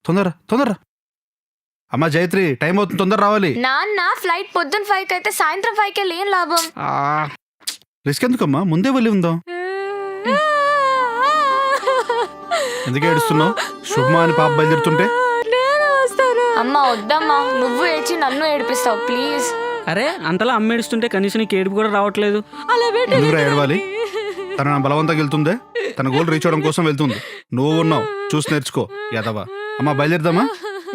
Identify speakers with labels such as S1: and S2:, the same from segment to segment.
S1: తొందర తొందర. అమ్మా జైత్రి, టైం అవుతుంది, తొందర రావాలి.
S2: నాన్న ఫ్లైట్ పొద్దున్న 5 అయితే సాయంత్రం 5కే లేని లాభం.
S1: రిస్క్ ఎందుకమ్మా, ముందే వెళ్ళి ఉందాం. ఎందుకే ఏడుస్తున్నావు? శుభమా అని పాప బయలుదేరుతుంటే.
S2: అమ్మా వద్దమ్మా, నువ్వు ఏడ్చి నన్ను ఏడిపిస్తావు ప్లీజ్.
S3: అరే అంతలా అమ్మ ఏడుస్తుంటే కనీసం నీకు ఏడుపు కూడా రావట్లేదు.
S1: ఎందుకురా ఏడవాలి? తన నా బలవంతంగా వెళ్తుందే, తన గోల్ రీచ్ అవడం కోసం వెళ్తుంది. నువ్వు ఉన్నావు, చూసి నేర్చుకో యాదవా. అమ్మా బయలుదేరదామా?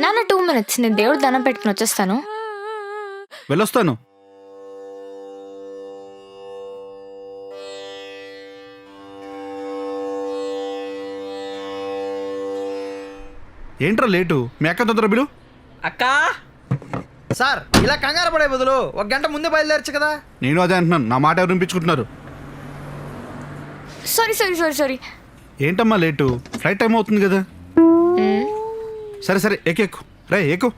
S2: నాన్న 2 minutes, నేను దేవుడు దండం పెట్టుకుని వచ్చేస్తాను.
S1: వెళ్ళొస్తాను. ఏంట్రా లేటు? మీ అక్క తొందర బిలు.
S4: అక్క సార్, ఇలా కంగారు పడే బదులు 1 గంట ముందే బయలుదేరచ్చు కదా.
S1: నేను అదే అంటున్నాను, నా మాట ఎవరు వినిపించుకుంటున్నారు?
S2: సారీ.
S1: ఏంటమ్మా లేటు? ఫ్లైట్ టైం అవుతుంది కదా. సరే సరే, ఎక్కు రే, ఎక్కు.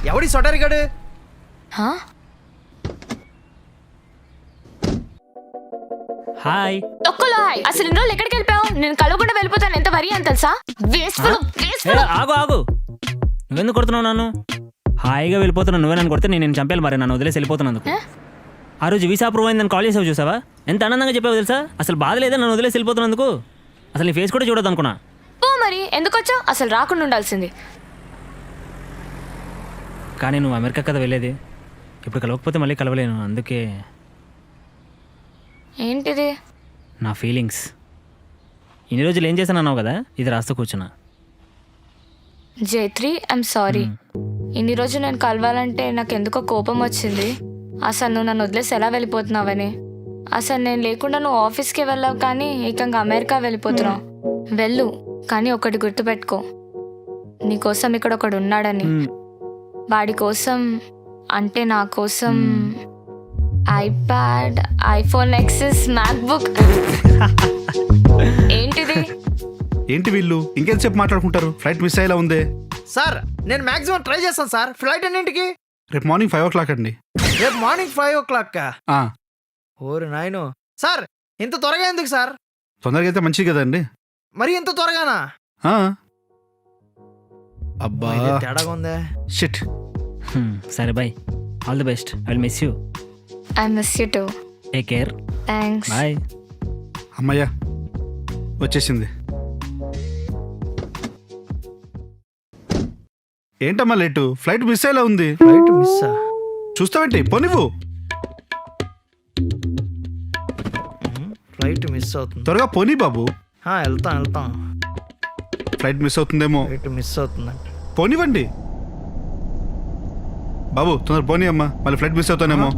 S4: ఎవడి సొటరిగాడు?
S3: హాయ్.
S2: ఒక్కలో హాయ్. అసలు ఇన్ని రోజులు ఎక్కడికి వెళ్ళిపోయావు? నేను కలవకుండా వెళ్ళిపోతాను, ఎంత వరి అని తెలుసా?
S3: ఆగు ఆగు, నువ్వెందుకు కొడుతున్నావు నన్ను? హాయిగా వెళ్ళిపోతున్నాను, నువ్వే నన్ను కొడితే నేను చంపేయాలి మరి, నన్ను వదిలేసి వెళ్ళిపోతున్నాను. ఆ రోజు వీసా అప్రూవ్ అయిందని కాల్ చేసావు చూసావా? ఎంత ఆనందంగా చెప్పావు తెలుసా? అసలు బాధ లేదా నన్ను వదిలేసి వెళ్ళిపోతున్నందుకు? అసలు నీ ఫేస్ కూడా చూడదు అనుకున్నా.
S2: ఓ మరి ఎందుకు వచ్చావు? అసలు రాకుండా ఉండాల్సింది.
S3: కానీ నువ్వు అమెరికా కదా వెళ్ళేది, ఇప్పుడు కలవకపోతే మళ్ళీ కలవలేను. అందుకే
S2: ఏంటిది?
S3: నా ఫీలింగ్స్. ఇన్ని రోజులు ఏం చేశాను అన్నావు కదా, ఇది రాస్తూ కూర్చున్నా.
S2: జైత్రి, ఐఎమ్ సారీ. ఇన్ని రోజులు నేను కలవాలంటే నాకు ఎందుకో కోపం వచ్చింది. అసలు నువ్వు నన్ను వదిలేసి ఎలా వెళ్ళిపోతున్నావని. అసలు నేను లేకుండా నువ్వు ఆఫీస్కి వెళ్ళావు, కానీ ఏకంగా అమెరికా వెళ్ళిపోతున్నావు. వెళ్ళు, కానీ ఒకటి గుర్తుపెట్టుకో, నీకోసం ఇక్కడ ఒకడు ఉన్నాడని. వాడి కోసం అంటే నా కోసం ఐప్యాడ్, ఐఫోన్ ఎక్సెస్, మ్యాక్బుక్. ఏంటిది?
S1: ఏంటి వీళ్ళు ఇంకెంతసేపు మాట్లాడుకుంటారు? ఫ్లైట్ మిస్ అయ్యేలా ఉందే.
S4: సార్ నేను మాక్సిమం ట్రై చేస్తాను సార్. ఫ్లైట్ ఎన్నింటికి?
S1: రేపు మార్నింగ్ 5 o'clock అండి.
S4: రేపు మార్నింగ్ 5 o'clock.
S1: ఆ,
S4: ఓరు నాయను. సార్ ఇంత త్వరగా ఎందుకు సార్?
S1: తొందరగా అయితే మంచిది కదండి.
S4: మరి ఇంత త్వరగానా?
S1: ఆ. అబ్బా
S4: ఇది తేడాగా ఉందే.
S1: షిట్.
S3: సరే bye, all the best. I will miss you.
S2: I miss you too.
S3: Take care.
S2: Thanks.
S3: Bye.
S1: అమ్మయ్యా వచ్చేసింది. ఏంటమ్మా లేటు? ఫ్లైట్ మిస్ అయ్యేలా ఉంది.
S4: ఫ్లైట్ మిస్సా?
S1: చూస్తావేంటి? పోనివ్వు.
S4: ఫ్లైట్ మిస్ అవుతుంది.
S1: త్వరగా పోనీ బాబు.
S4: వెళ్తాం.
S1: ఫ్లైట్ మిస్ అవుతుందేమో.
S4: ఫ్లైట్ మిస్ అవుతుందంట.
S1: పోనివ్వండి బాబు, తొందర పోనీ అమ్మా, మళ్ళీ ఫ్లైట్ మిస్ అవుతానేమో.